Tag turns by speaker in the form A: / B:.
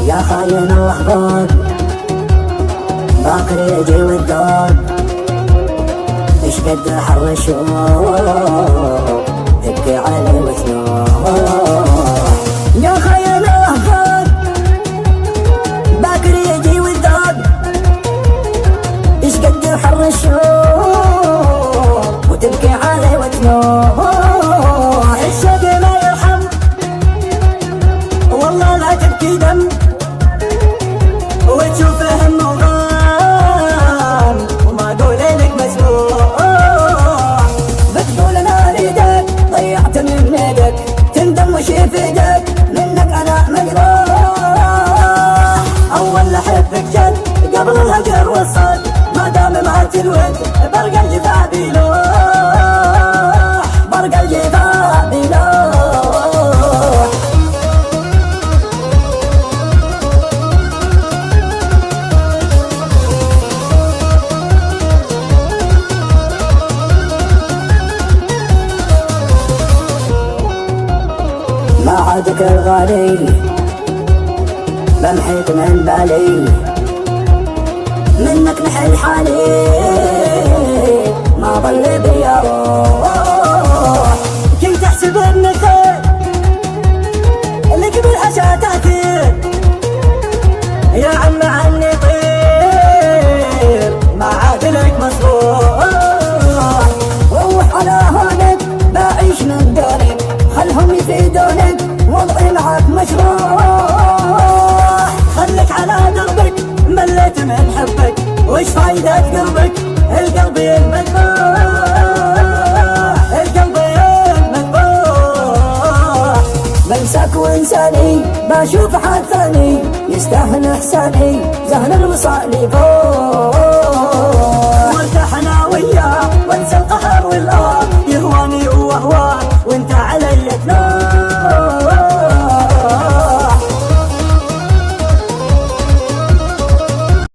A: يا خاين اللحظات باكر يجي والدار، ايش قد حر الشوق تبكي على وثنور. يا خاين اللحظات باكر يجي والدار، ايش قد حر الشوق وتبكي على وثنور. الشوق ما يرحم والله لا تبكي دم، وتشوف هم وغام وما قول لك مسموع. بتقول انا اريدك ضيعت من يدك، تندم وش يفيدك منك انا مجروح. اول احبك جد قبل الهجر والصد، ما دام معك الود برقى الجفا بيلوح، برقى الجفا بيلوح. ما عادك الغالي بمحيك من بالي، منك نحل حالي ما ظل بيا روح. كنت احسب انك لك بالحشا تاثير، يا عم عني طير ما عاد لك مصروح. روح على هونك بعيش من دونك، خلهم يفيدونك وضعي معك مشروع. خليك على دربك مليت من حبك، وش فايدة قلبك القلب المذبوح، القلب المذبوح. بنساك وانساني بشوف حد ثاني يستاهل احساني، زهر الوصال فوق. وارتاح انا وياه وانسى القهر والآه.